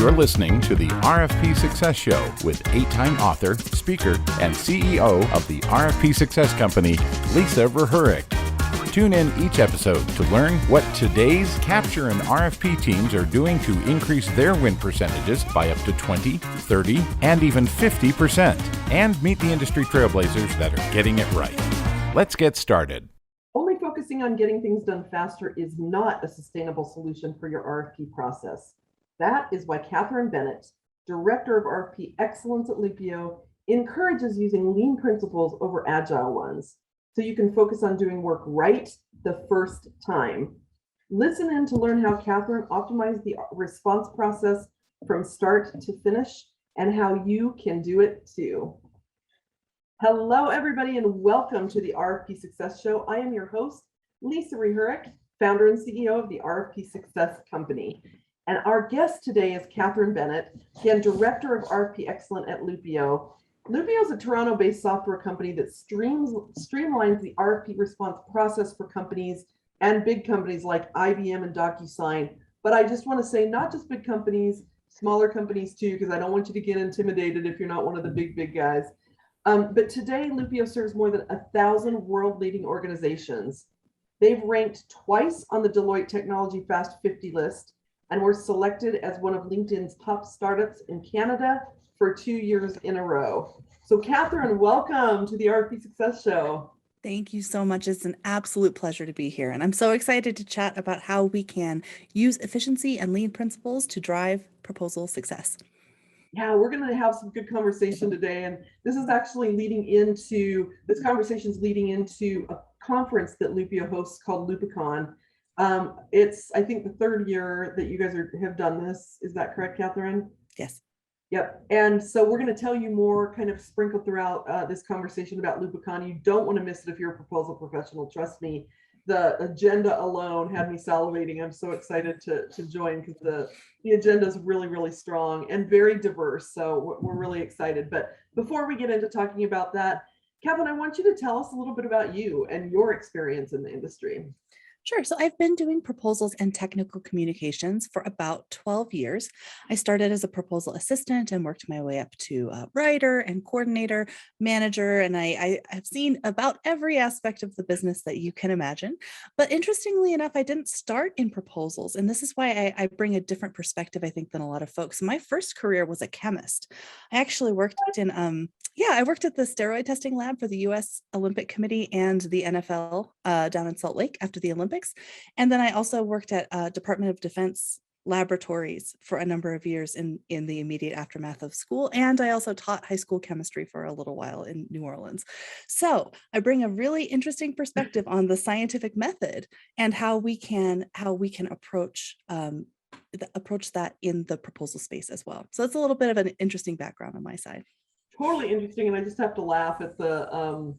You're listening to the RFP Success Show with 8-time author, speaker, and CEO of the RFP Success Company, Rehurek. Tune in each episode to learn what today's capture and RFP teams are doing to increase their win percentages by up to 20, 30, and even 50%, and meet the industry trailblazers that are getting it right. Let's get started. Only focusing on getting things done faster is not a sustainable solution for your RFP process. That is why Kathryn Bennett, Director of RFP Excellence at Lupio, encourages using lean principles over agile ones, so you can focus on doing work right the first time. Listen in to learn how Kathryn optimized the response process from start to finish and how you can do it too. Hello, everybody, and welcome to the RFP Success Show. I am your host, Rehurek, founder and CEO of the RFP Success Company. And our guest today is Kathryn Bennett, again, Director of RFP Excellence at Lupio. Lupio is a Toronto-based software company that streamlines the RFP response process for companies and big companies like IBM and DocuSign. But I just want to say, not just big companies, smaller companies too, because I don't want you to get intimidated if you're not one of the big guys. But today, Lupio serves more than 1,000 world-leading organizations. They've ranked twice on the Deloitte Technology Fast 50 list, and were selected as one of LinkedIn's top startups in Canada for 2 years in a row. So Kathryn, welcome to the RFP Success Show. Thank you so much. It's an absolute pleasure to be here. And I'm so excited to chat about how we can use efficiency and lean principles to drive proposal success. Yeah, we're going to have some good conversation today. And this conversation's leading into a conference that Lupio hosts called Lupicon. It's, I think, the third year that you guys have done this. Is that correct, Kathryn? Yes. Yep. And so we're going to tell you more kind of sprinkled throughout this conversation about Lupicon. You don't want to miss it if you're a proposal professional. Trust me, the agenda alone had me salivating. I'm so excited to join because the agenda is really, really strong and very diverse. So we're really excited. But before we get into talking about that, Kathryn, I want you to tell us a little bit about you and your experience in the industry. Sure. So I've been doing proposals and technical communications for about 12 years. I started as a proposal assistant and worked my way up to writer and coordinator, manager, and I have seen about every aspect of the business that you can imagine. But interestingly enough, I didn't start in proposals. And this is why I bring a different perspective, I think, than a lot of folks. My first career was a chemist. I actually worked in I worked at the steroid testing lab for the U.S. Olympic Committee and the NFL down in Salt Lake after the Olympics. And then I also worked at Department of Defense laboratories for a number of years in the immediate aftermath of school. And I also taught high school chemistry for a little while in New Orleans. So I bring a really interesting perspective on the scientific method and how we can approach that in the proposal space as well. So it's a little bit of an interesting background on my side. Totally interesting, and I just have to laugh at the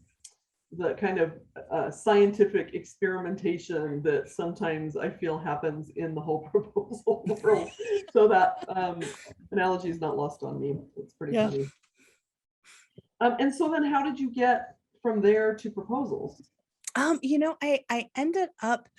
kind of scientific experimentation that sometimes I feel happens in the whole proposal world. So that analogy is not lost on me. It's pretty funny. And so then, how did you get from there to proposals? I ended up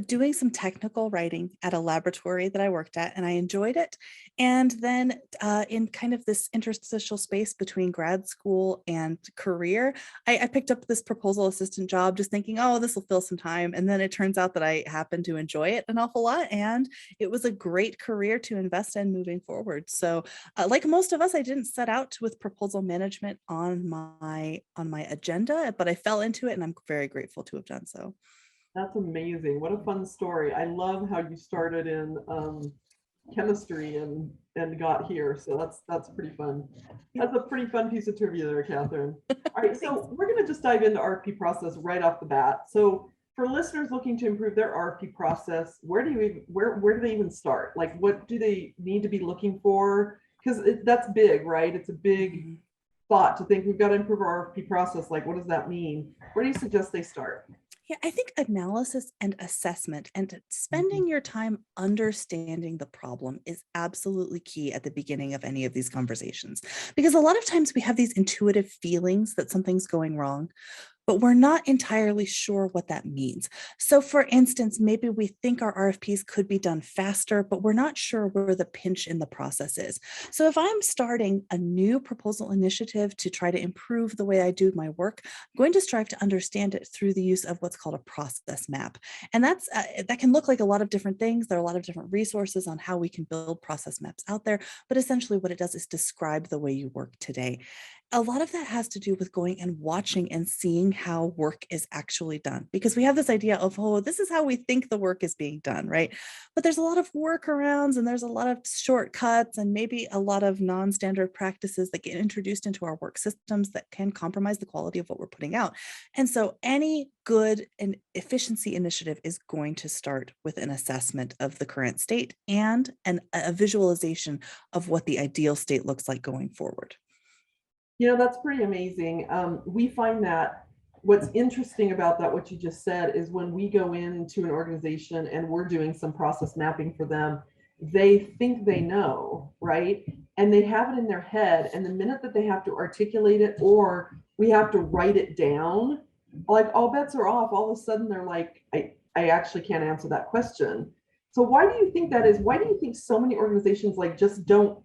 doing some technical writing at a laboratory that I worked at, and I enjoyed it. And then in kind of this interstitial space between grad school and career, I picked up this proposal assistant job just thinking, oh, this will fill some time. And then it turns out that I happen to enjoy it an awful lot. And it was a great career to invest in moving forward. So like most of us, I didn't set out with proposal management on my agenda, but I fell into it, and I'm very grateful to have done so. That's amazing. What a fun story. I love how you started in chemistry and got here. So that's pretty fun. That's a pretty fun piece of trivia there, Kathryn. All right, so we're going to just dive into RFP process right off the bat. So for listeners looking to improve their RFP process, where do they even start? Like, what do they need to be looking for? Because that's big, right? It's a big thought to think we've got to improve our RFP process. Like, what does that mean? Where do you suggest they start? Yeah, I think analysis and assessment and spending your time understanding the problem is absolutely key at the beginning of any of these conversations, because a lot of times we have these intuitive feelings that something's going wrong. but we're not entirely sure what that means. So for instance, maybe we think our RFPs could be done faster, but we're not sure where the pinch in the process is. So if I'm starting a new proposal initiative to try to improve the way I do my work, I'm going to strive to understand it through the use of what's called a process map. And that can look like a lot of different things. There are a lot of different resources on how we can build process maps out there, but essentially what it does is describe the way you work today. A lot of that has to do with going and watching and seeing how work is actually done, because we have this idea of, oh, this is how we think the work is being done, right? But there's a lot of workarounds and there's a lot of shortcuts and maybe a lot of non-standard practices that get introduced into our work systems that can compromise the quality of what we're putting out. And so any good and efficiency initiative is going to start with an assessment of the current state and a visualization of what the ideal state looks like going forward. That's pretty amazing. We find that what's interesting about that, what you just said, is when we go into an organization and we're doing some process mapping for them, they think they know, right? And they have it in their head. And the minute that they have to articulate it or we have to write it down, like all bets are off. All of a sudden they're like, I actually can't answer that question. So why do you think that is? Why do you think so many organizations like just don't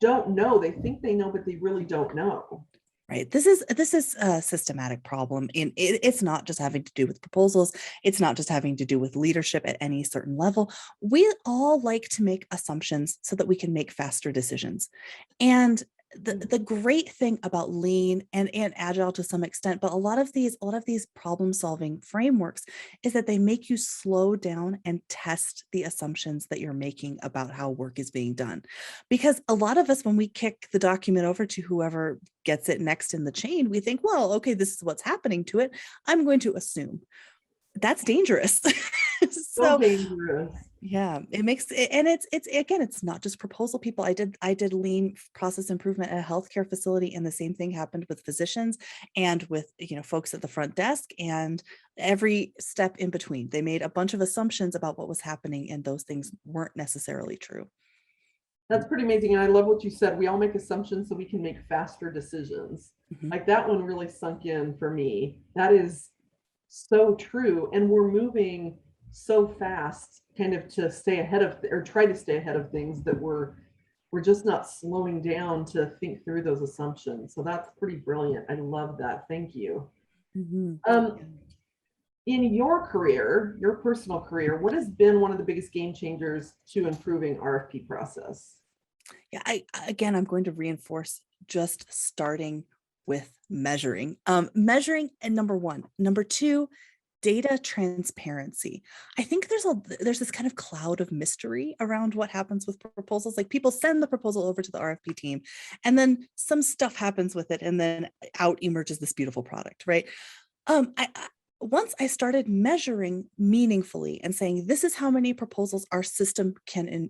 know? They think they know, but they really don't know. Right. This is a systematic problem. It's not just having to do with proposals. It's not just having to do with leadership at any certain level. We all like to make assumptions so that we can make faster decisions. And the great thing about lean and agile to some extent, but a lot of these problem solving frameworks is that they make you slow down and test the assumptions that you're making about how work is being done. Because a lot of us, when we kick the document over to whoever gets it next in the chain, we think, well, okay, this is what's happening to it. I'm going to assume. That's dangerous. So dangerous. Yeah, it makes it, and it's again, it's not just proposal people. I did lean process improvement at a healthcare facility, and the same thing happened with physicians and with folks at the front desk and every step in between. They made a bunch of assumptions about what was happening, and those things weren't necessarily true. That's pretty amazing. And I love what you said. We all make assumptions so we can make faster decisions. Mm-hmm. Like that one really sunk in for me. That is so true. And we're moving so fast kind of to stay ahead of or try to stay ahead of things that we're just not slowing down to think through those assumptions. So that's pretty brilliant. I love that. Thank you. Mm-hmm. In your career, your personal career, what has been one of the biggest game changers to improving RFP process? Yeah, I'm going to reinforce just starting with measuring. Measuring, and number one. Number two, data transparency. I think there's this kind of cloud of mystery around what happens with proposals. Like people send the proposal over to the RFP team, and then some stuff happens with it, and then out emerges this beautiful product, right? Once I started measuring meaningfully and saying, this is how many proposals our system can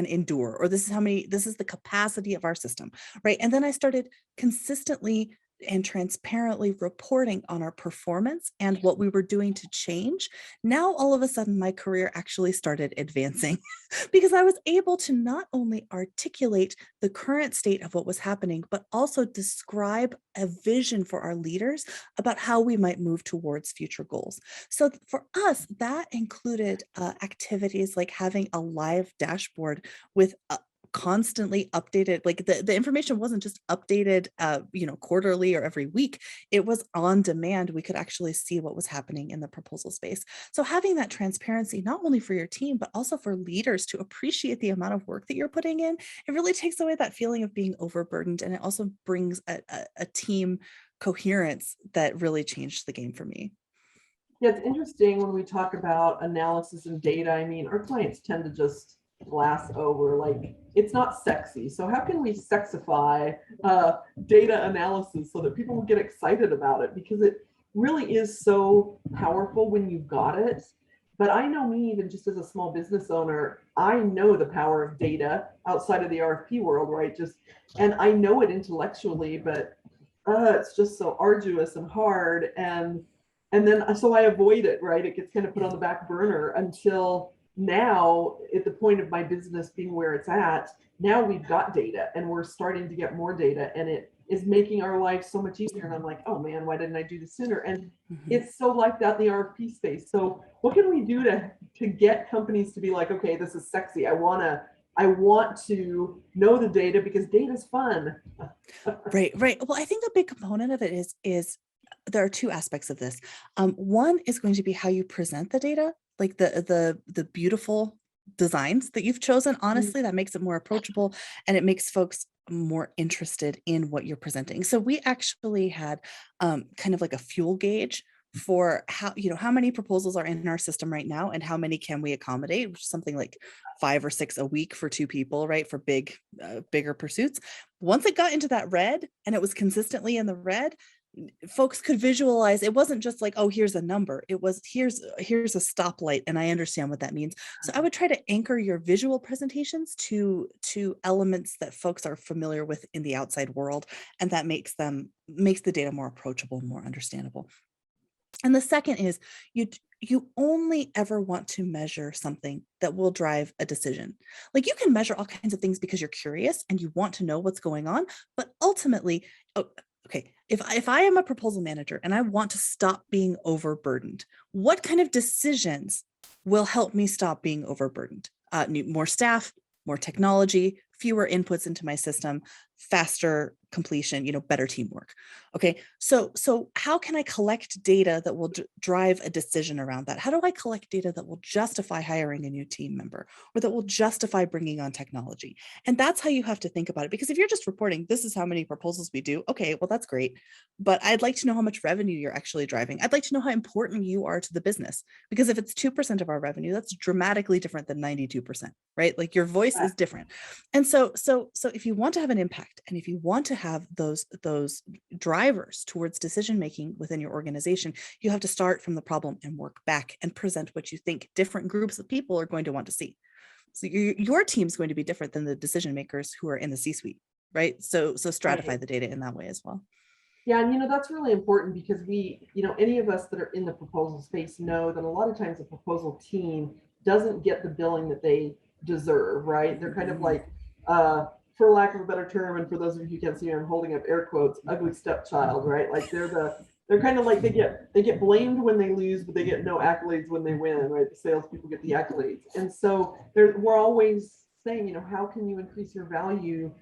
endure, or this is the capacity of our system, right? And then I started consistently and transparently reporting on our performance and what we were doing to change. Now, all of a sudden, my career actually started advancing because I was able to not only articulate the current state of what was happening, but also describe a vision for our leaders about how we might move towards future goals. So for us, that included activities like having a live dashboard with constantly updated, like the information wasn't just updated quarterly or every week. It was on demand. We could actually see what was happening in the proposal space. So having that transparency, not only for your team, but also for leaders to appreciate the amount of work that you're putting in, it really takes away that feeling of being overburdened. And it also brings a team coherence that really changed the game for me. Yeah, it's interesting when we talk about analysis and data. I mean, our clients tend to just glass over, like it's not sexy. So how can we sexify data analysis so that people will get excited about it? Because it really is so powerful when you've got it. But I know me, even just as a small business owner, I know the power of data outside of the RFP world, right? And I know it intellectually, but it's just so arduous and hard. And then so I avoid it, right? It gets kind of put on the back burner until now, at the point of my business being where it's at, now we've got data and we're starting to get more data, and is making our lives so much easier. And I'm like, oh man, why didn't I do this sooner? And Mhm. it's so like that in the RFP space. So what can we do to get companies to be like, okay, this is sexy. I want to know the data because data's fun. Right. Well, I think a big component of it is there are two aspects of this. One is going to be how you present the data, like the beautiful designs that you've chosen. Honestly, that makes it more approachable and it makes folks more interested in what you're presenting. So we actually had kind of like a fuel gauge for how many proposals are in our system right now and how many can we accommodate, which is something like 5 or 6 a week for 2 people, right? For bigger pursuits. Once it got into that red and it was consistently in the red, folks could visualize. It wasn't just like, oh, here's a number. It was here's a stoplight and I understand what that means. So I would try to anchor your visual presentations to elements that folks are familiar with in the outside world, and that makes the data more approachable, more understandable. And the second is you only ever want to measure something that will drive a decision. Like you can measure all kinds of things because you're curious and you want to know what's going on, but ultimately, okay, if I am a proposal manager and I want to stop being overburdened, what kind of decisions will help me stop being overburdened? More staff, more technology, fewer inputs into my system, faster completion, better teamwork. Okay, so how can I collect data that will drive a decision around that? How do I collect data that will justify hiring a new team member or that will justify bringing on technology? And that's how you have to think about it. Because if you're just reporting, this is how many proposals we do, okay, well, that's great. But I'd like to know how much revenue you're actually driving. I'd like to know how important you are to the business. Because if it's 2% of our revenue, that's dramatically different than 92%, right? Like your voice is different. And so if you want to have an impact and if you want to have those drivers towards decision making within your organization, you have to start from the problem and work back and present what you think different groups of people are going to want to see. So your team's going to be different than the decision makers who are in the C-suite, right? So stratify the data in that way as well. Yeah, and that's really important because any of us that are in the proposal space know that a lot of times the proposal team doesn't get the billing that they deserve, right? They're kind of like, for lack of a better term, and for those of you who can't see me, I'm holding up air quotes, ugly stepchild, right? Like they're kind of like they get blamed when they lose, but they get no accolades when they win, right? The salespeople get the accolades, and so we're always saying, how can you increase your value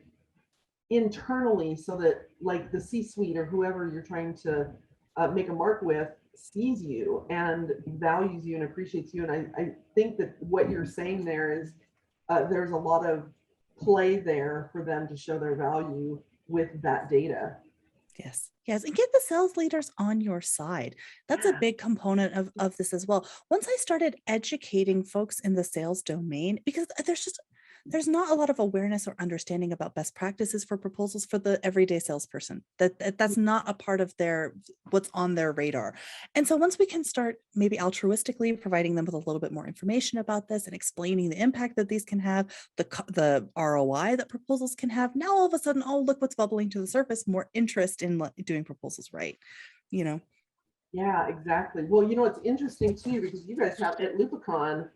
internally so that like the C-suite or whoever you're trying to make a mark with sees you and values you and appreciates you. And I think that what you're saying there is there's a lot of play there for them to show their value with that data. Yes. And get the sales leaders on your side. That's a big component of this as well. Once I started educating folks in the sales domain, because there's not a lot of awareness or understanding about best practices for proposals for the everyday salesperson. That's not a part of what's on their radar. And so once we can start maybe altruistically providing them with a little bit more information about this and explaining the impact that these can have, the ROI that proposals can have, now all of a sudden, oh, look what's bubbling to the surface, more interest in doing proposals right, Yeah, exactly. Well, it's interesting too, because you guys have at Lupicon,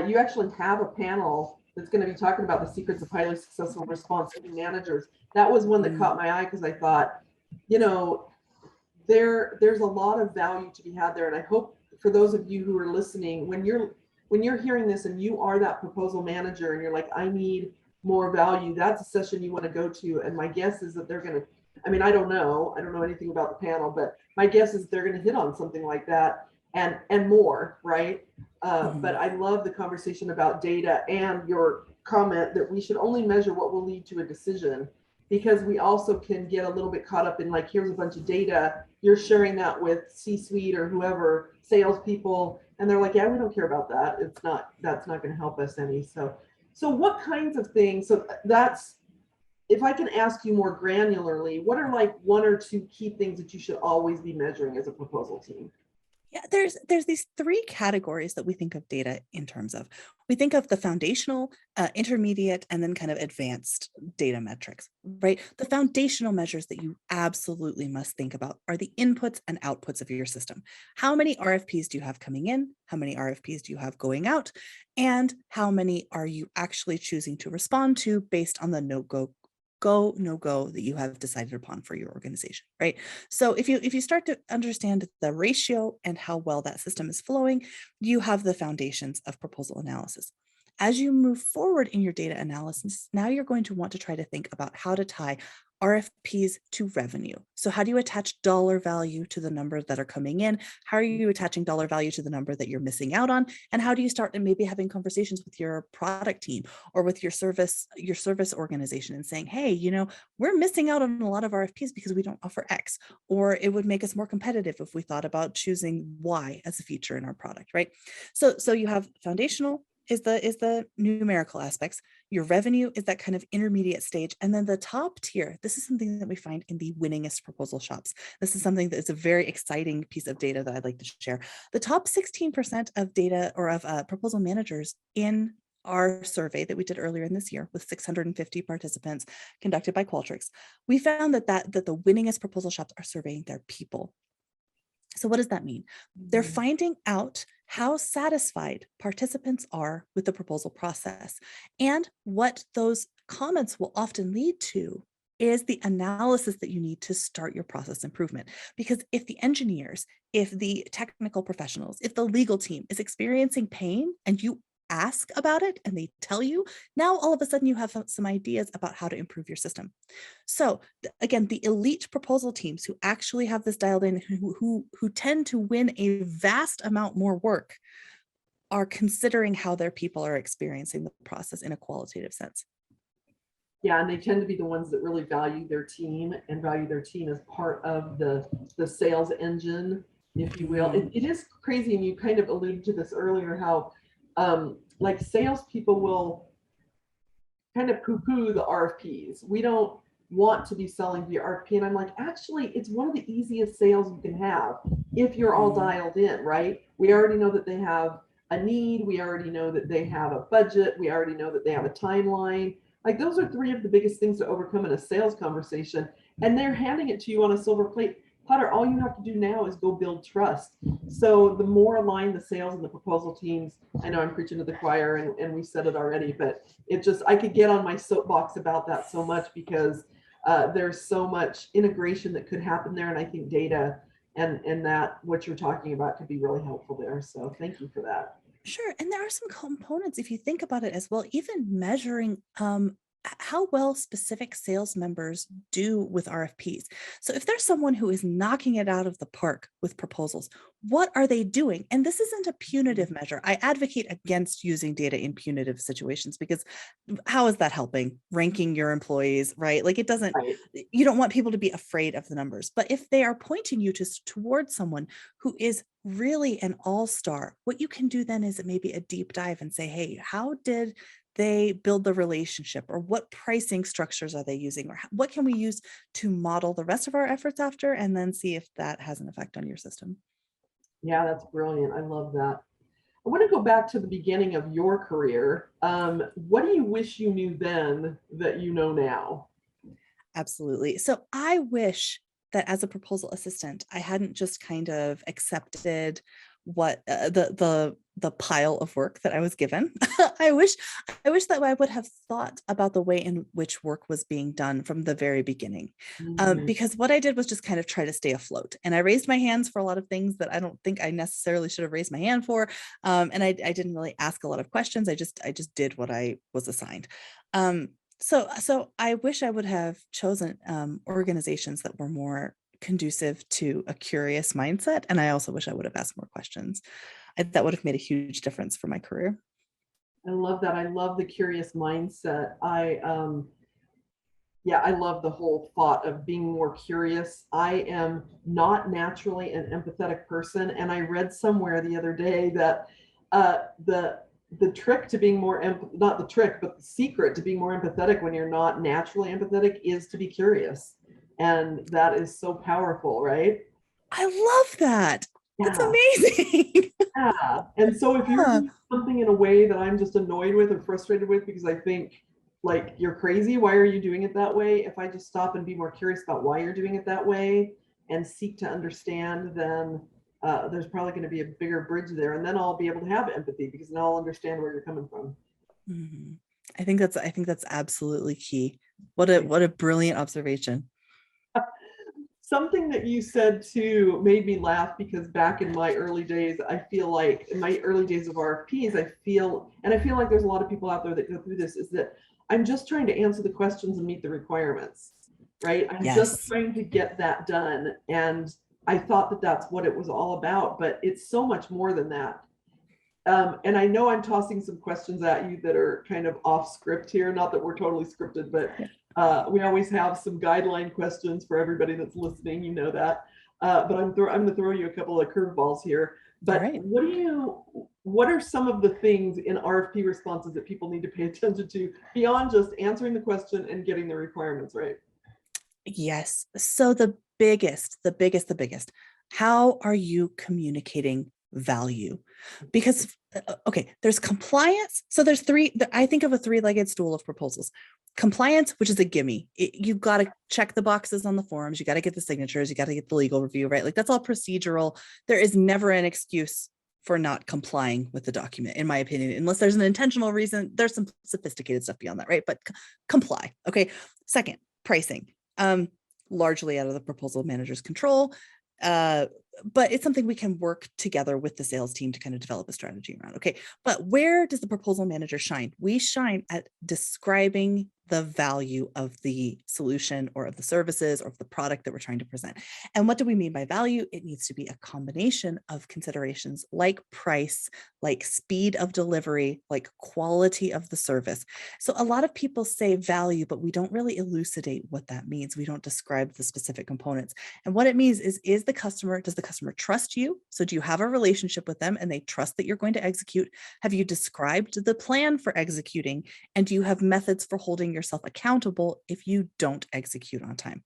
you actually have a panel that's going to be talking about the secrets of highly successful response managers. That was one that caught my eye because I thought, there's a lot of value to be had there. And I hope for those of you who are listening, when you're hearing this and you are that proposal manager and you're like, I need more value, that's a session you want to go to. And my guess is that they're going to, I don't know anything about the panel, but my guess is they're going to hit on something like that and more, right? But I love the conversation about data and your comment that we should only measure what will lead to a decision, because we also can get a little bit caught up in like, here's a bunch of data, you're sharing that with C-suite or whoever, salespeople, and they're like, yeah, we don't care about that. That's not going to help us any. So what kinds of things? So that's, if I can ask you more granularly, what are like 1 or 2 key things that you should always be measuring as a proposal team? Yeah, there's these 3 categories that we think of data in terms of. We think of the foundational, intermediate, and then kind of advanced data metrics, right? The foundational measures that you absolutely must think about are the inputs and outputs of your system. How many RFPs do you have coming in? How many RFPs do you have going out? And how many are you actually choosing to respond to based on the no-go go, no go that you have decided upon for your organization, right? So if you start to understand the ratio and how well that system is flowing, you have the foundations of proposal analysis. As you move forward in your data analysis, now you're going to want to try to think about how to tie RFPs to revenue. So how do you attach dollar value to the numbers that are coming in? How are you attaching dollar value to the number that you're missing out on? And how do you start and maybe having conversations with your product team or with your service organization and saying, hey, we're missing out on a lot of RFPs because we don't offer X, or it would make us more competitive if we thought about choosing Y as a feature in our product, right? So you have foundational is the numerical aspects. Your revenue is that kind of intermediate stage. And then the top tier, this is something that we find in the winningest proposal shops. This is something that is a very exciting piece of data that I'd like to share. The top 16% of data or of proposal managers in our survey that we did earlier in this year with 650 participants conducted by Qualtrics, we found that the winningest proposal shops are surveying their people. So what does that mean? They're finding out how satisfied participants are with the proposal process. And what those comments will often lead to is the analysis that you need to start your process improvement. Because if the engineers, if the technical professionals, if the legal team is experiencing pain and you ask about it and they tell you, now all of a sudden you have some ideas about how to improve your system. So again, the elite proposal teams who actually have this dialed in, who tend to win a vast amount more work, are considering how their people are experiencing the process in a qualitative sense. Yeah, and they tend to be the ones that really value their team and value their team as part of the sales engine, if you will. It is crazy, and you kind of alluded to this earlier, how like salespeople will kind of poo-poo the RFPs. We don't want to be selling via RFP. And I'm like, actually, it's one of the easiest sales you can have if you're all dialed in, right? We already know that they have a need. We already know that they have a budget. We already know that they have a timeline. Like, those are three of the biggest things to overcome in a sales conversation. And they're handing it to you on a silver plate platter. All you have to do now is go build trust. So the more aligned the sales and the proposal teams, I know I'm preaching to the choir, and we said it already, but it just, I could get on my soapbox about that so much, because there's so much integration that could happen there. And I think data and that what you're talking about could be really helpful there. So thank you for that. Sure. And there are some components, if you think about it as well, even measuring how well specific sales members do with RFPs. So if there's someone who is knocking it out of the park with proposals, what are they doing? And this isn't a punitive measure. I advocate against using data in punitive situations, because how is that helping ranking your employees, right? Like, it doesn't, you don't want people to be afraid of the numbers. But if they are pointing you towards someone who is really an all-star, what you can do then is maybe a deep dive and say, hey, how did they build the relationship, or what pricing structures are they using, or what can we use to model the rest of our efforts after, and then see if that has an effect on your system. Yeah, that's brilliant. I love that. I want to go back to the beginning of your career. What do you wish you knew then that you know now? Absolutely. So I wish that as a proposal assistant, I hadn't just kind of accepted what the pile of work that I was given. I wish that I would have thought about the way in which work was being done from the very beginning. Because what I did was just kind of try to stay afloat. And I raised my hands for a lot of things that I don't think I necessarily should have raised my hand for. And I didn't really ask a lot of questions. I just did what I was assigned. So I wish I would have chosen organizations that were more conducive to a curious mindset. And I also wish I would have asked more questions. That would have made a huge difference for my career. I love that. I love the curious mindset. I love the whole thought of being more curious. I am not naturally an empathetic person. And I read somewhere the other day that the trick to being more, not the trick, but the secret to being more empathetic when you're not naturally empathetic is to be curious. And that is so powerful, right? I love that. That's amazing. Yeah. And so if you're doing something in a way that I'm just annoyed with or frustrated with because I think like you're crazy, why are you doing it that way? If I just stop and be more curious about why you're doing it that way and seek to understand, then there's probably going to be a bigger bridge there. And then I'll be able to have empathy because now I'll understand where you're coming from. I think that's absolutely key. What a brilliant observation. Something that you said too made me laugh, because back in my early days, I feel like in my early days of RFPs, I feel like there's a lot of people out there that go through this, is that I'm just trying to answer the questions and meet the requirements, right? I'm just trying to get that done. And I thought that that's what it was all about, but it's so much more than that. And I know I'm tossing some questions at you that are kind of off script here, not that we're totally scripted, but we always have some guideline questions for everybody that's listening, you know that. But I'm going to throw you a couple of curveballs here. But what are some of the things in RFP responses that people need to pay attention to beyond just answering the question and getting the requirements right? Yes. So the biggest, how are you communicating value? Because, okay, there's compliance. So there's I think of a three-legged stool of proposals. Compliance, which is a gimme. You've got to check the boxes on the forms. You got to get the signatures. You got to get the legal review, right? Like that's all procedural. There is never an excuse for not complying with the document, in my opinion, unless there's an intentional reason. There's some sophisticated stuff beyond that, right? But comply. Okay. Second, pricing. Largely out of the proposal manager's control. But it's something we can work together with the sales team to kind of develop a strategy around. Okay. But where does the proposal manager shine? We shine at describing the value of the solution or of the services or of the product that we're trying to present. And what do we mean by value? It needs to be a combination of considerations like price, like speed of delivery, like quality of the service. So a lot of people say value, but we don't really elucidate what that means. We don't describe the specific components. And what it means is does the customer trust you? So do you have a relationship with them and they trust that you're going to execute? Have you described the plan for executing? And do you have methods for holding yourself accountable if you don't execute on time?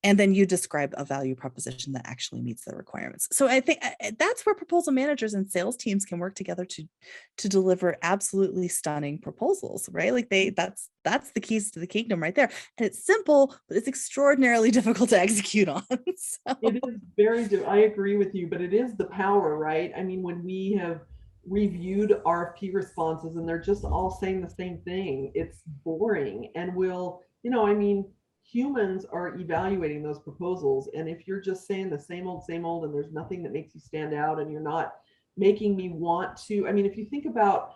And then you describe a value proposition that actually meets the requirements. So I think that's where proposal managers and sales teams can work together to deliver absolutely stunning proposals, right? Like that's the keys to the kingdom right there. And it's simple, but it's extraordinarily difficult to execute on. So. It is I agree with you, but it is the power, right? I mean, when we have reviewed RFP responses and they're just all saying the same thing, it's boring. And humans are evaluating those proposals. And if you're just saying the same old, and there's nothing that makes you stand out and you're not making me want to, if you think about,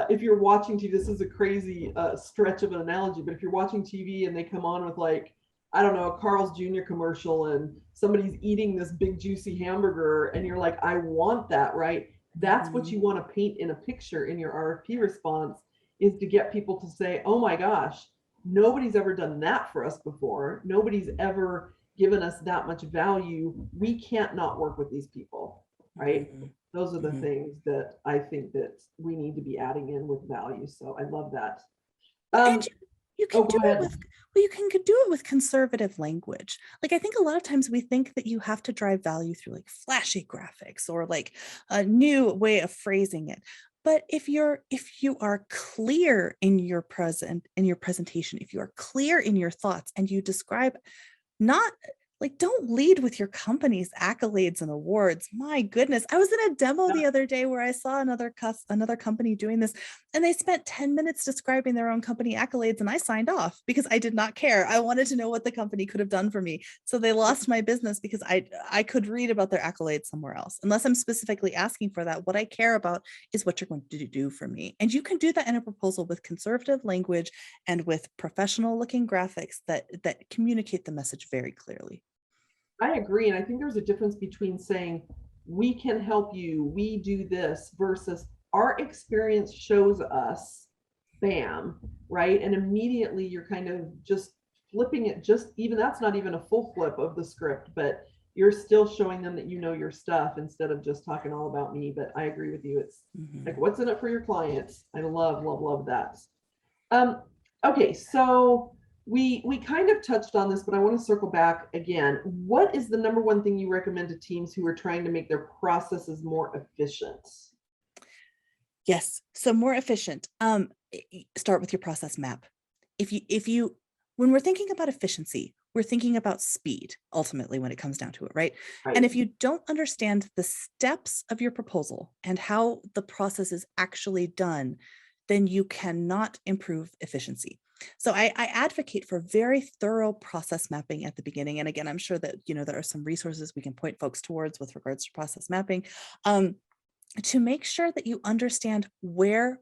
if you're watching TV, this is a crazy stretch of an analogy, but if you're watching TV and they come on with like, I don't know, a Carl's Jr. commercial and somebody's eating this big juicy hamburger and you're like, I want that, right? That's what you want to paint in a picture in your RFP response, is to get people to say, oh my gosh, nobody's ever done that for us before. Nobody's ever given us that much value. We can't not work with these people, right? Those are the things that I think that we need to be adding in with value. So I love that. And you can do it with, you can do it with conservative language. Like, I think a lot of times we think that you have to drive value through like flashy graphics or like a new way of phrasing it. But if you are clear in your presentation, if you are clear in your thoughts and you describe, not like, don't lead with your company's accolades and awards. My goodness. I was in a demo the other day where I saw another company doing this, and they spent 10 minutes describing their own company accolades, and I signed off because I did not care. I wanted to know what the company could have done for me. So they lost my business because I could read about their accolades somewhere else. Unless I'm specifically asking for that, what I care about is what you're going to do for me. And you can do that in a proposal with conservative language and with professional looking graphics that communicate the message very clearly. I agree. And I think there's a difference between saying, we can help you, we do this, versus our experience shows us, bam, right? And immediately you're kind of just flipping it, that's not even a full flip of the script, but you're still showing them that you know your stuff instead of just talking all about me. But I agree with you. It's like, what's in it for your clients? I love that. Okay, so we kind of touched on this, but I want to circle back again. What is the number one thing you recommend to teams who are trying to make their processes more efficient? Yes, so more efficient. Start with your process map. When we're thinking about efficiency, we're thinking about speed, ultimately, when it comes down to it, right? And if you don't understand the steps of your proposal and how the process is actually done, then you cannot improve efficiency. So I advocate for very thorough process mapping at the beginning. And again, I'm sure that, there are some resources we can point folks towards with regards to process mapping, to make sure that you understand where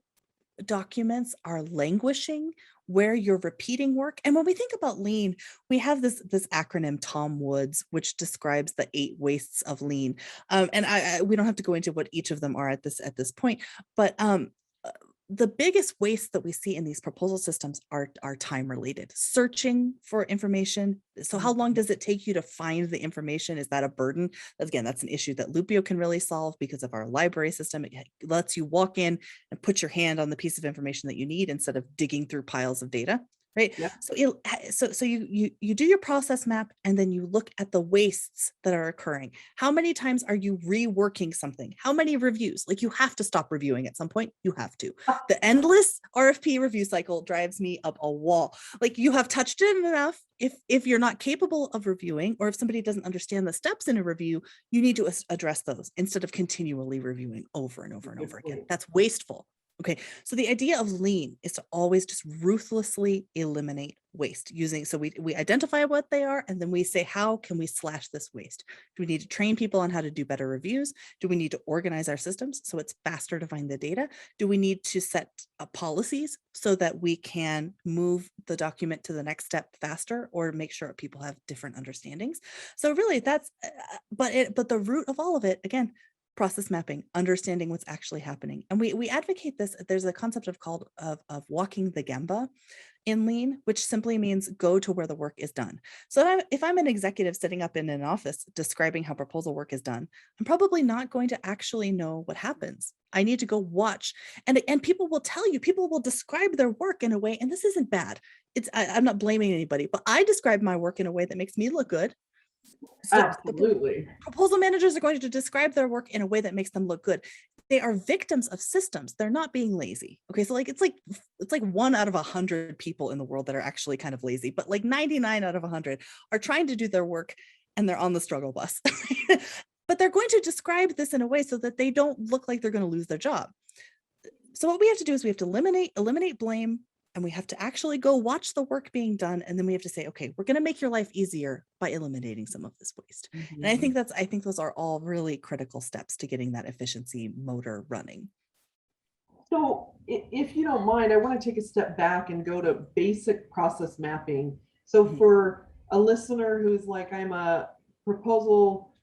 documents are languishing, where you're repeating work. And when we think about lean, we have this acronym Tom Woods, which describes the 8 wastes of lean. And we don't have to go into what each of them are at this point, but the biggest waste that we see in these proposal systems are time related, searching for information. So how long does it take you to find the information? Is that a burden? Again, that's an issue that Lupio can really solve because of our library system. It lets you walk in and put your hand on the piece of information that you need instead of digging through piles of data. Right. Yep. So you do your process map, and then you look at the wastes that are occurring. How many times are you reworking something? How many reviews? Like, you have to stop reviewing at some point. You have to. The endless RFP review cycle drives me up a wall. Like, you have touched it enough. If you're not capable of reviewing, or if somebody doesn't understand the steps in a review, you need to address those instead of continually reviewing over and over and over again. That's wasteful. Okay, so the idea of lean is to always just ruthlessly eliminate waste so we identify what they are, and then we say, how can we slash this waste? Do we need to train people on how to do better reviews? Do we need to organize our systems so it's faster to find the data? Do we need to set policies so that we can move the document to the next step faster, or make sure people have different understandings? So really that's, but the root of all of it, again, process mapping, understanding what's actually happening. And we advocate this. There's a concept of walking the Gemba in lean, which simply means go to where the work is done. So if I'm an executive sitting up in an office describing how proposal work is done, I'm probably not going to actually know what happens. I need to go watch, and people will tell you, people will describe their work in a way, and this isn't bad. I'm not blaming anybody, but I describe my work in a way that makes me look good. So absolutely. Proposal managers are going to describe their work in a way that makes them look good. They are victims of systems. They're not being lazy. Okay, so it's like 1 out of 100 people in the world that are actually kind of lazy, but like 99 out of 100 are trying to do their work, and they're on the struggle bus. But they're going to describe this in a way so that they don't look like they're going to lose their job. So what we have to do is we have to eliminate blame, and we have to actually go watch the work being done. And then we have to say, okay, we're going to make your life easier by eliminating some of this waste. And I think those are all really critical steps to getting that efficiency motor running. So if you don't mind, I want to take a step back and go to basic process mapping. So for a listener who's like, I'm a proposal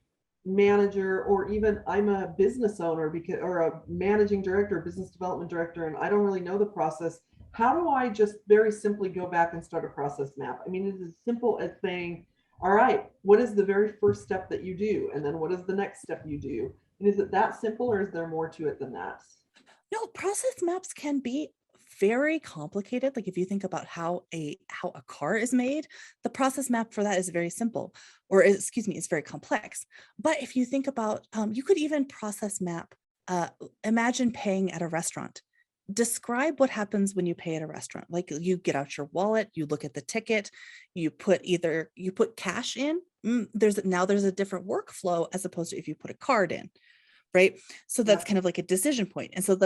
manager, or even I'm a business owner or a managing director, business development director, and I don't really know the process. How do I just very simply go back and start a process map? I mean, it's as simple as saying, all right, what is the very first step that you do? And then what is the next step you do? And is it that simple, or is there more to it than that? No, process maps can be very complicated. Like, if you think about how a car is made, the process map for that is very simple, or it's very complex. But if you think about, you could even process map, imagine paying at a restaurant. Describe what happens when you pay at a restaurant. Like, you get out your wallet, you look at the ticket, you put cash in. There's a different workflow as opposed to if you put a card in, right? So that's kind of like a decision point. And so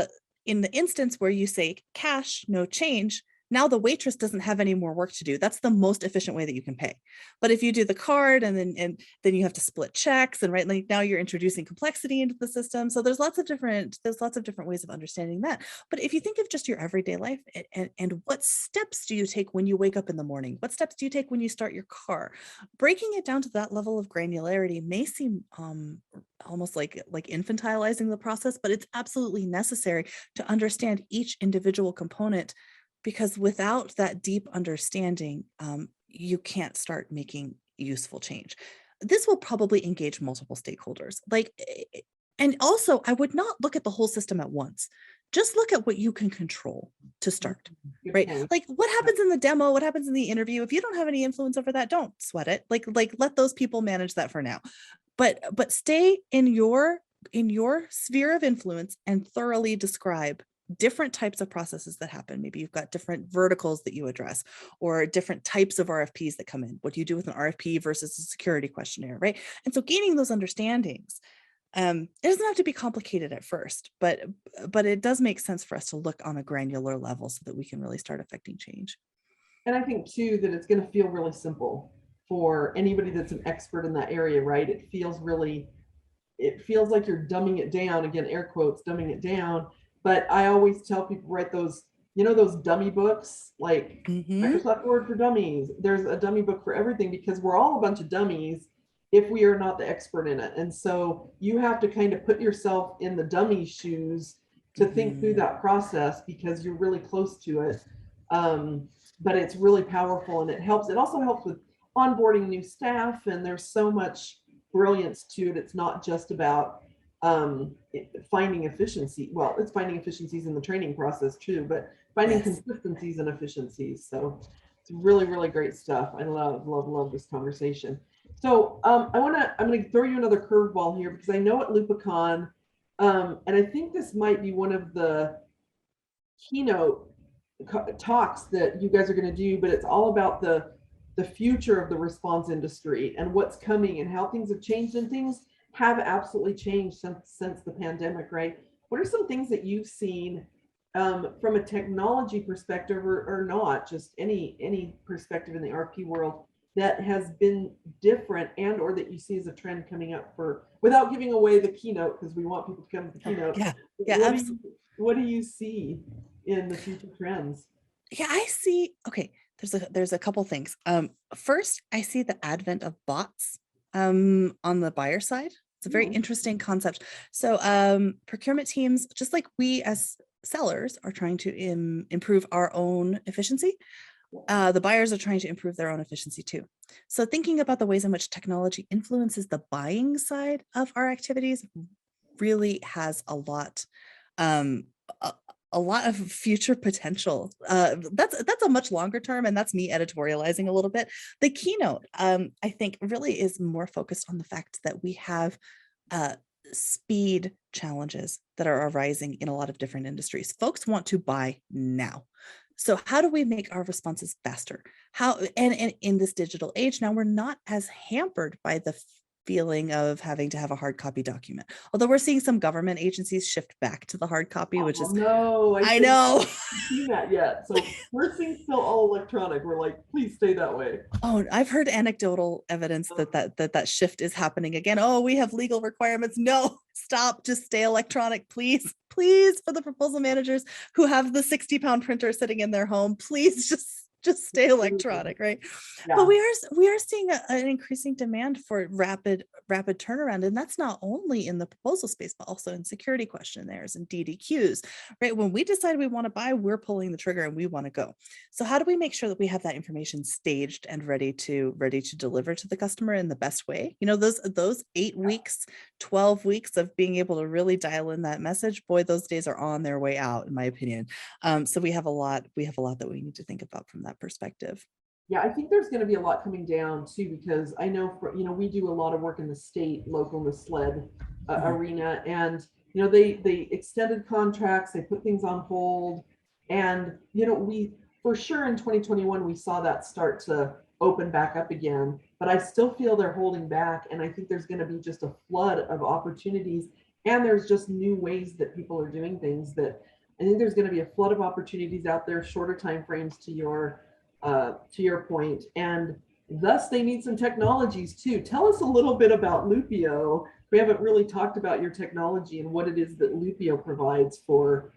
in the instance where you say cash, no change, now the waitress doesn't have any more work to do. That's the most efficient way that you can pay. But if you do the card and then you have to split checks, and right, like, now you're introducing complexity into the system. So there's lots of different ways of understanding that. But if you think of just your everyday life, and what steps do you take when you wake up in the morning? What steps do you take when you start your car? Breaking it down to that level of granularity may seem almost like infantilizing the process, but it's absolutely necessary to understand each individual component, because without that deep understanding, you can't start making useful change. This will probably engage multiple stakeholders. And also, I would not look at the whole system at once. Just look at what you can control to start, right? Like, what happens in the demo, what happens in the interview? If you don't have any influence over that, don't sweat it. Like let those people manage that for now. But stay in your sphere of influence and thoroughly describe different types of processes that happen. Maybe you've got different verticals that you address, or different types of RFPs that come in. What do you do with an RFP versus a security questionnaire, right? And so gaining those understandings, it doesn't have to be complicated at first, but it does make sense for us to look on a granular level so that we can really start affecting change. And I think too that it's going to feel really simple for anybody that's an expert in that area, right? It feels like you're dumbing it down, again, air quotes, dumbing it down. But I always tell people, write those, those dummy books, like Microsoft Word for Dummies. There's a dummy book for everything because we're all a bunch of dummies if we are not the expert in it. And so you have to kind of put yourself in the dummy shoes to think through that process because you're really close to it. But it's really powerful and it helps. It also helps with onboarding new staff, and there's so much brilliance to it. It's not just about finding efficiency. Well, it's finding efficiencies in the training process too, but finding consistencies and efficiencies. So it's really, really great stuff. I love this conversation. So I'm going to throw you another curveball here because I know at Lupicon, and I think this might be one of the keynote talks that you guys are going to do, but it's all about the future of the response industry and what's coming and how things have changed, and things have absolutely changed since the pandemic, right? What are some things that you've seen from a technology perspective or not, just any perspective in the RP world that has been different and or that you see as a trend coming up for, without giving away the keynote because we want people to come to the keynote. What do you see in the future trends? Yeah, I see. Okay, there's a couple things. First, I see the advent of bots on the buyer side. It's a very interesting concept. So procurement teams, just like we as sellers are trying to improve our own efficiency, the buyers are trying to improve their own efficiency too. So thinking about the ways in which technology influences the buying side of our activities really has a lot of future potential. That's a much longer term, and that's me editorializing a little bit. The keynote, I think, really is more focused on the fact that we have speed challenges that are arising in a lot of different industries. Folks want to buy now. So how do we make our responses faster? And in this digital age now, we're not as hampered by the feeling of having to have a hard copy document. Although we're seeing some government agencies shift back to the hard copy, which is no, I know. I haven't seen that yet. So we're seeing still all electronic. We're like, please stay that way. Oh, I've heard anecdotal evidence that shift is happening again. Oh, we have legal requirements. No, stop, just stay electronic, please. Please, for the proposal managers who have the 60-pound printer sitting in their home, please just stay electronic, right? Yeah. But we are seeing an increasing demand for rapid turnaround, and that's not only in the proposal space, but also in security questionnaires and DDQs, right? When we decide we want to buy, we're pulling the trigger and we want to go. So how do we make sure that we have that information staged and ready to deliver to the customer in the best way? You know, those 8 weeks, 12 weeks of being able to really dial in that message, boy, those days are on their way out, in my opinion. So we have a lot that we need to think about from that perspective. Yeah, I think there's going to be a lot coming down too, because I know we do a lot of work in the state, local, in the SLED arena, and they extended contracts, they put things on hold, and we for sure in 2021 we saw that start to open back up again, but I still feel they're holding back, and I think there's going to be just a flood of opportunities, and there's just new ways that people are doing things that I think there's going to be a flood of opportunities out there, shorter time frames to your point, and thus they need some technologies too. Tell us a little bit about Lupio. We haven't really talked about your technology and what it is that Lupio provides for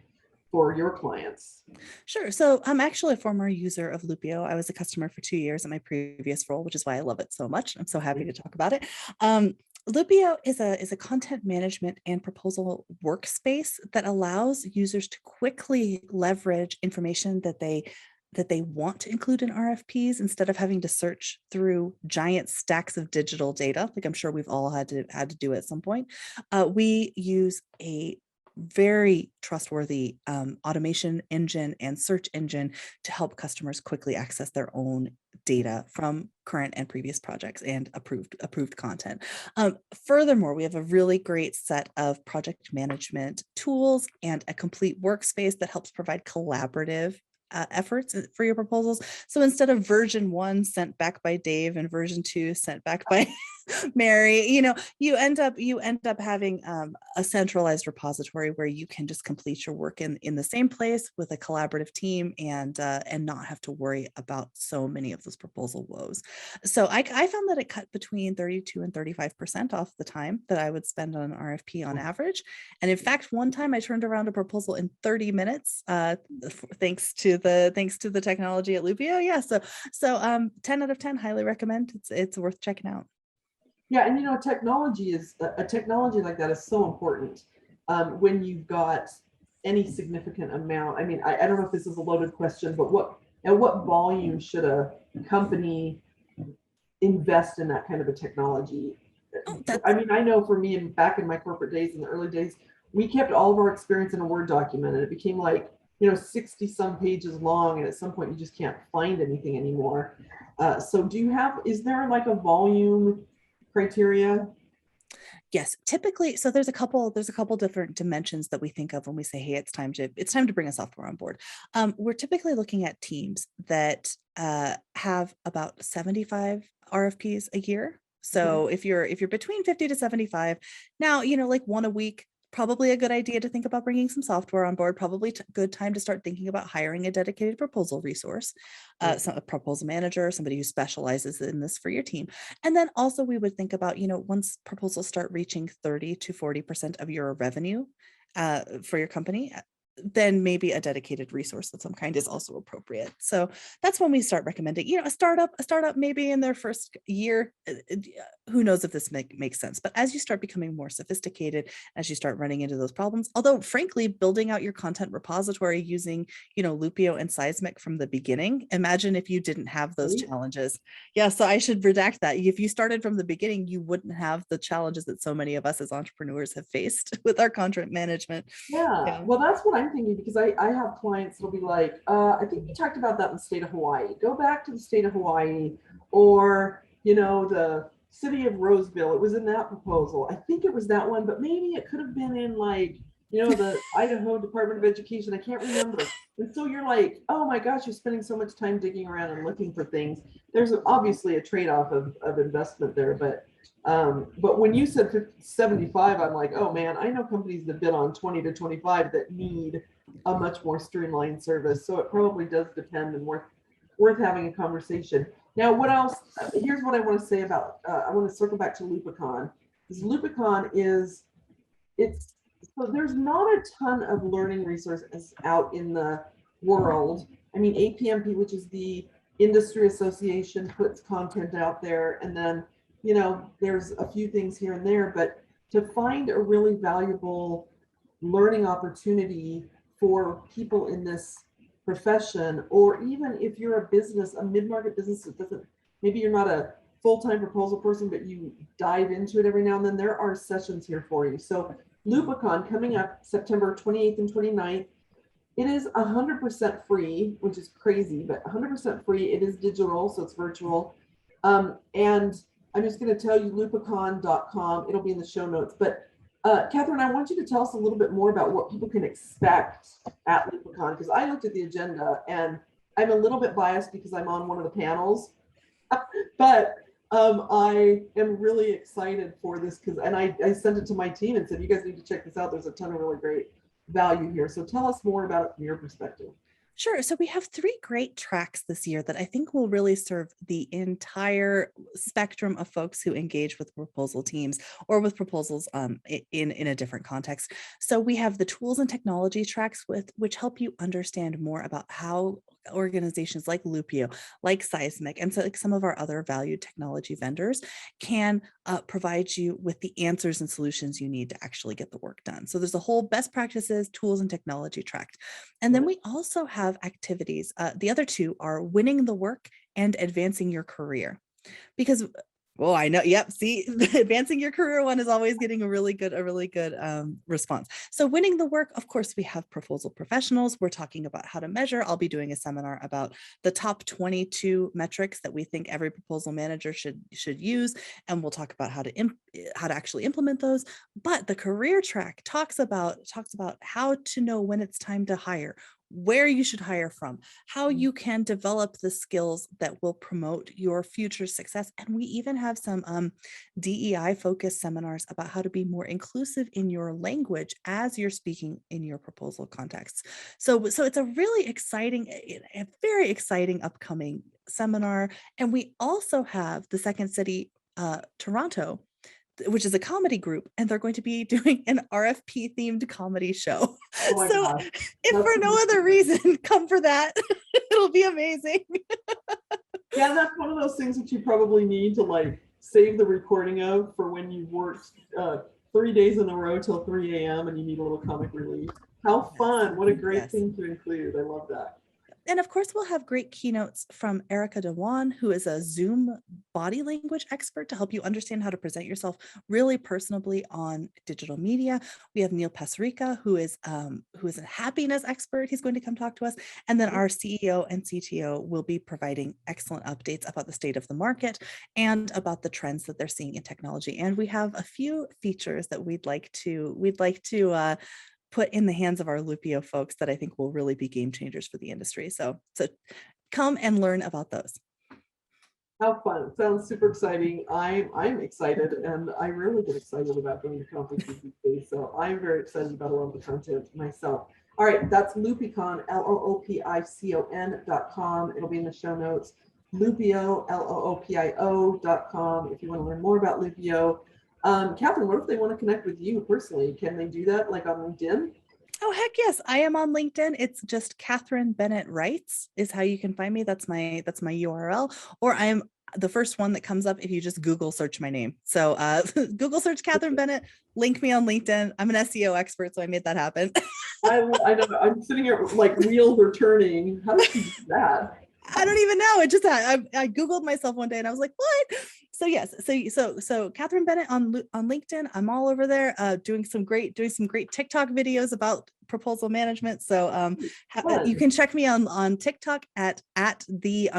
your clients. Sure. So I'm actually a former user of Lupio. I was a customer for 2 years in my previous role, which is why I love it so much. I'm so happy to talk about it. Lupio is a content management and proposal workspace that allows users to quickly leverage information that they want to include in RFPs instead of having to search through giant stacks of digital data, like I'm sure we've all had to do at some point. We use a very trustworthy automation engine and search engine to help customers quickly access their own data from current and previous projects and approved content. Furthermore, we have a really great set of project management tools and a complete workspace that helps provide collaborative efforts for your proposals. So instead of version 1 sent back by Dave and version 2 sent back by Mary, you end up having a centralized repository where you can just complete your work in the same place with a collaborative team and not have to worry about so many of those proposal woes. So I found that it cut between 32 and 35% off the time that I would spend on an RFP on average. And in fact, one time I turned around a proposal in 30 minutes, thanks to the technology at Lupio. Yeah, so 10 out of 10, highly recommend. It's worth checking out. Yeah, and technology like that is so important when you've got any significant amount. I mean, I don't know if this is a loaded question, but at what volume should a company invest in that kind of a technology? I mean, I know for me, back in my corporate days, in the early days, we kept all of our experience in a Word document, and it became like 60 some pages long, and at some point you just can't find anything anymore. So is there like a volume criteria? Yes, typically. So there's a couple different dimensions that we think of when we say, hey, it's time to bring a software on board. We're typically looking at teams that have about 75 RFPs a year. So if you're between 50 to 75, now, like one a week, probably a good idea to think about bringing some software on board. Probably good time to start thinking about hiring a dedicated proposal resource, a proposal manager, somebody who specializes in this for your team. And then also we would think about, once proposals start reaching 30 to 40% of your revenue for your company, then maybe a dedicated resource of some kind is also appropriate. So that's when we start recommending, a startup maybe in their first year. Who knows if this makes sense, but as you start becoming more sophisticated, as you start running into those problems, although frankly, building out your content repository using, Lupio and Seismic from the beginning, imagine if you didn't have those challenges. Yeah, so I should redact that. If you started from the beginning, you wouldn't have the challenges that so many of us as entrepreneurs have faced with our content management. Yeah. Well, that's what I'm thinking, because I have clients that'll be like, I think we talked about that in the state of Hawaii. Go back to the state of Hawaii, or, the city of Roseville. It was in that proposal. I think it was that one, but maybe it could have been in the Idaho Department of Education. I can't remember. And so you're like, oh my gosh, you're spending so much time digging around and looking for things. There's obviously a trade-off of investment there, but when you said 75, I'm like, oh man, I know companies that bid on 20 to 25 that need a much more streamlined service. So it probably does depend, and worth having a conversation. Now, what else? Here's what I want to say about, I want to circle back to Lupicon. Because Lupicon so there's not a ton of learning resources out in the world. I mean, APMP, which is the industry association, puts content out there, and then there's a few things here and there, but to find a really valuable learning opportunity for people in this profession, or even if you're a business, a mid-market business that doesn't, maybe you're not a full-time proposal person, but you dive into it every now and then, there are sessions here for you. So Lupicon coming up September 28th and 29th. It is 100% free, which is crazy, but 100% free. It is digital, so it's virtual. And I'm just going to tell you lupicon.com. It'll be in the show notes. But Kathryn, I want you to tell us a little bit more about what people can expect at Lupicon, because I looked at the agenda and I'm a little bit biased because I'm on one of the panels, but I am really excited for this, and I sent it to my team and said, you guys need to check this out. There's a ton of really great value here. So tell us more about it from your perspective. Sure. So we have 3 great tracks this year that I think will really serve the entire spectrum of folks who engage with proposal teams or with proposals in a different context. So we have the tools and technology tracks which help you understand more about how organizations like Lupio, like Seismic, and so like some of our other valued technology vendors can provide you with the answers and solutions you need to actually get the work done. So there's a whole best practices, tools, and technology track. And then we also have activities. The other 2 are winning the work and advancing your career. Because, well, I know, yep, see, the advancing your career one is always getting a really good response. So winning the work, of course, we have proposal professionals. We're talking about how to measure. I'll be doing a seminar about the top 22 metrics that we think every proposal manager should use, and we'll talk about how to actually implement those. But the career track talks about how to know when it's time to hire, where you should hire from, how you can develop the skills that will promote your future success. And we even have some DEI focused seminars about how to be more inclusive in your language as you're speaking in your proposal context. So it's a really exciting, a very exciting upcoming seminar. And we also have the Second City Toronto, which is a comedy group, and they're going to be doing an RFP themed comedy show. Oh So gosh. if That's for no other reason, come for that. It'll be amazing. Yeah, that's one of those things that you probably need to like save the recording of for when you worked 3 days in a row till 3 a.m. and you need a little comic relief. How fun. What a great thing to include. I love that. And of course, we'll have great keynotes from Erica Dewan, who is a Zoom body language expert to help you understand how to present yourself really personably on digital media. We have Neil Pasrica, who is a happiness expert. He's going to come talk to us. And then our CEO and CTO will be providing excellent updates about the state of the market and about the trends that they're seeing in technology. And we have a few features that we'd like to put in the hands of our Lupio folks that I think will really be game changers for the industry. So come and learn about those. How fun. Sounds super exciting. I'm excited, and I really get excited about going to conferences these days. So I'm very excited about a lot of the content myself. All right, that's Lupicon, LOOPICON.com. It'll be in the show notes. Lupio, LOOPIO.com. If you want to learn more about Lupio. Kathryn, what if they want to connect with you personally? Can they do that like on LinkedIn? Oh, heck yes. I am on LinkedIn. It's just Kathryn Bennett Writes is how you can find me. That's my URL. Or I am the first one that comes up if you just Google search my name. So Google search Kathryn Bennett, link me on LinkedIn. I'm an SEO expert, so I made that happen. I know. I'm sitting here like wheels are turning. How did you do that? I don't even know. It just I Googled myself one day and I was like, what? So yes, so Kathryn Bennett on LinkedIn. I'm all over there doing some great TikTok videos about proposal management. So you can check me on TikTok at @the_RFT.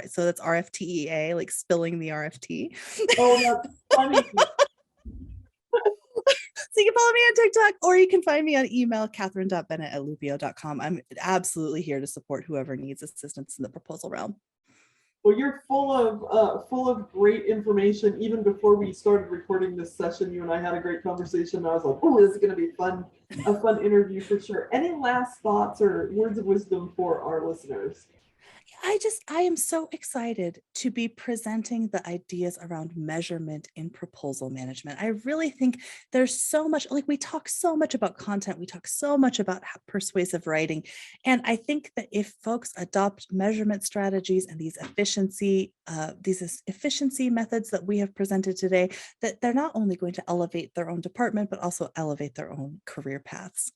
So that's RFTEA, like spilling the RFT. Oh, that's funny. So you can follow me on TikTok, or you can find me on email, Kathryn.Bennett@Lupio.com. I'm absolutely here to support whoever needs assistance in the proposal realm. Well, you're full of great information. Even before we started recording this session, you and I had a great conversation. I was like, oh, this is going to be a fun interview for sure. Any last thoughts or words of wisdom for our listeners? I am so excited to be presenting the ideas around measurement in proposal management. I really think there's so much, like we talk so much about content, we talk so much about persuasive writing. And I think that if folks adopt measurement strategies and these efficiency methods that we have presented today, that they're not only going to elevate their own department, but also elevate their own career paths.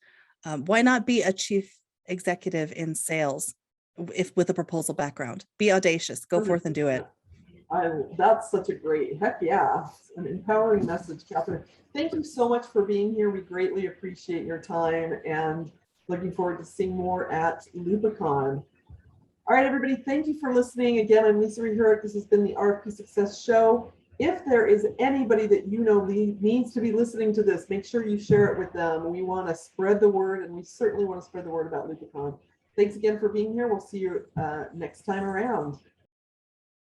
Why not be a chief executive in sales? If with a proposal background, be audacious, go forth and do it. That's such a great, heck yeah, an empowering message, Kathryn. Thank you so much for being here. We greatly appreciate your time and looking forward to seeing more at Loopicon. All right, everybody, thank you for listening. Again, I'm Lisa Rehurek. This has been the RFP Success Show. If there is anybody that you know needs to be listening to this, make sure you share it with them. We want to spread the word, and we certainly want to spread the word about Lupicon. Thanks again for being here. We'll see you next time around.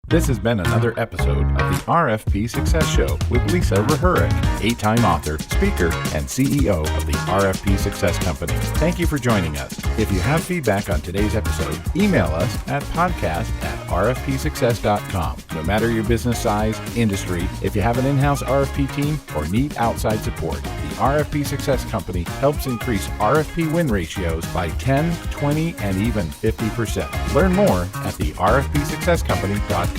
This has been another episode of the RFP Success Show with Lisa Rehurek, 8-time author, speaker, and CEO of the RFP Success Company. Thank you for joining us. If you have feedback on today's episode, email us at podcast@rfpsuccess.com. No matter your business size, industry, if you have an in-house RFP team, or need outside support, the RFP Success Company helps increase RFP win ratios by 10, 20, and even 50%. Learn more at the rfpsuccesscompany.com.